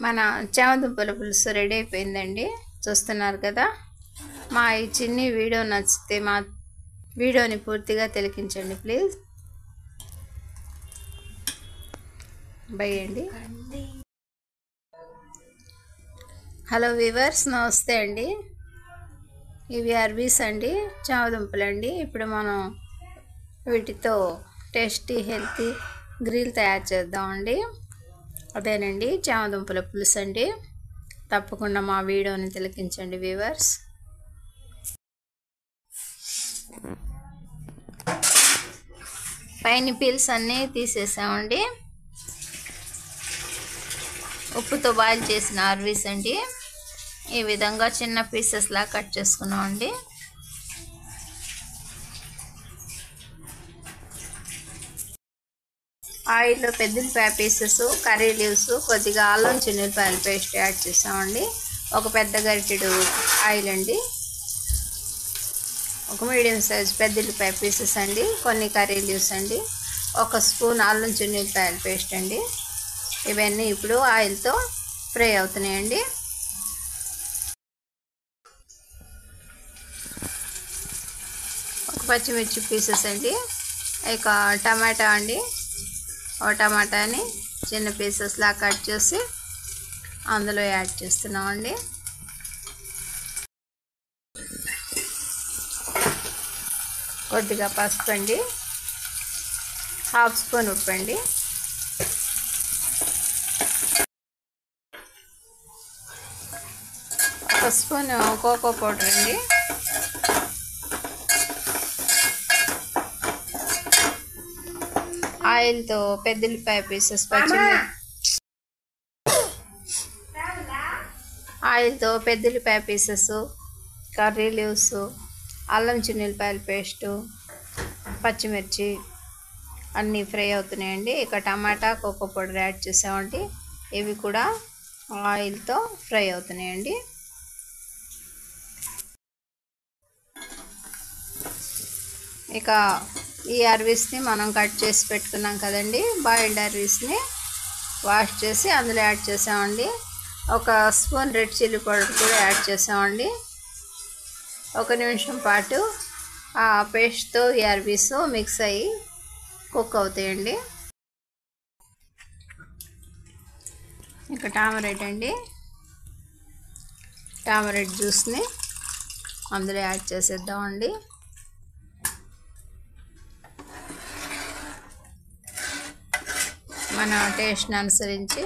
మన చామదుంపల పులుసు రెడీ అయిపోయిందండి. చూస్తున్నారు కదా. మా ఈ చిన్ని వీడియో నచ్చితే మా వీడియోని పూర్తిగా తిలకించండి ప్లీజ్. బై అండి. హలో వ్యూవర్స్, నమస్తే అండి. ఇవి అర్బీస్ అండి, చామదుంపలండి. ఇప్పుడు మనం వీటితో టేస్టీ హెల్తీ గ్రిల్ తయారు చేద్దామండి. అదేనండి చామదుంపల పులుసు అండి. తప్పకుండా మా వీడియోని తిలకించండి వ్యూవర్స్. పైన పీల్స్ అన్నీ తీసేసామండి. ఉప్పుతో బాయిల్ చేసిన అర్బీస్ అండి. ఈ విధంగా చిన్న పీసెస్ లా కట్ చేసుకున్నామండి. ఆయిల్లో పెద్దపాయ పీసెస్, కర్రీ లీవ్స్, కొద్దిగా అల్లం చిన్నులపాయల పేస్ట్ యాడ్ చేసామండి. ఒక పెద్ద గరిటెడు ఆయిల్ అండి, ఒక మీడియం సైజ్ పెద్దపాయ పీసెస్ అండి, కొన్ని కర్రీ లీవ్స్ అండి, ఒక స్పూన్ అల్లం చిన్నులపాయల పేస్ట్ అండి. ఇవన్నీ ఇప్పుడు ఆయిల్తో ఫ్రై అవుతున్నాయండి. ఒక పచ్చిమిర్చి పీసెస్ అండి, ఇక టమాటా అండి. ఒక టమాటాని చిన్న పీసెస్లా కట్ చేసి అందులో యాడ్ చేస్తున్నామండి. కొద్దిగా పసుపు అండి, హాఫ్ స్పూన్ ఉప్పు అండి, ఒక స్పూన్ కోకో పౌడర్ అండి, ఆయిల్తో పెద్దపాయ పీసెస్, ఆయిల్తో పెద్దపాయ పీసెస్, కర్రీ లీవ్స్, అల్లం చిన్నులపాయల పేస్టు, పచ్చిమిర్చి అన్నీ ఫ్రై అవుతున్నాయండి. ఇక టమాటా, కోకో పౌడర్ యాడ్ చేసామండి. ఇవి కూడా ఆయిల్తో ఫ్రై అవుతున్నాయండి. ఇక ఈ అర్బీస్ని మనం కట్ చేసి పెట్టుకున్నాం కదండి, బాయిల్డ్ అర్బీస్ని వాష్ చేసి అందులో యాడ్ చేసామండి. ఒక స్పూన్ రెడ్ చిల్లీ పౌడర్ కూడా యాడ్ చేసామండి. ఒక నిమిషం పాటు ఆ పేస్ట్తో ఈ అర్బీస్ మిక్స్ అయ్యి కుక్ అవుతాయండి. ఇక టామరెడ్ అండి, టామరెడ్ జ్యూస్ని అందులో యాడ్ చేసేద్దామండి. మన టేస్ట్ని అనుసరించి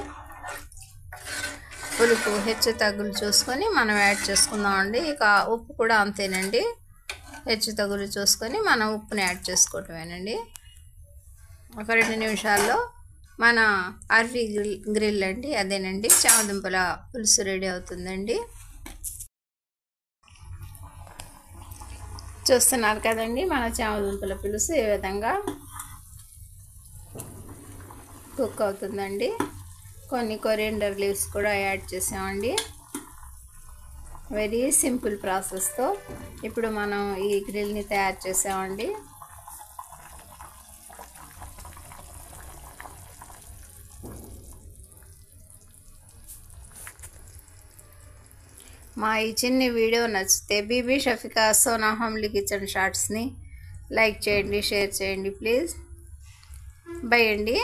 పులుపు హెచ్చు తగ్గులు చూసుకొని మనం యాడ్ చేసుకుందామండి. ఇక ఉప్పు కూడా అంతేనండి, హెచ్చు తగ్గులు చూసుకొని మనం ఉప్పుని యాడ్ చేసుకోవటమేనండి. ఒక 2 నిమిషాల్లో మన అర్బీ గ్రిల్ అండి, అదేనండి చామదుంపల పులుసు రెడీ అవుతుందండి. చూస్తున్నారు కదండి మన చామదుంపల పులుసు ఏ విధంగా కుక్ అవుతుందండి. కొన్ని కొరియండర్ లీవ్స్ కూడా యాడ్ చేసామండి. వెరీ సింపుల్ ప్రాసెస్తో ఇప్పుడు మనం ఈ గ్రిల్ని తయారు చేసామండి. మా ఈ చిన్ని వీడియో నచ్చితే బీబీ షఫికా సోనా హోమ్లీ కిచెన్ షార్ట్స్ని లైక్ చేయండి, షేర్ చేయండి ప్లీజ్. బై అండి.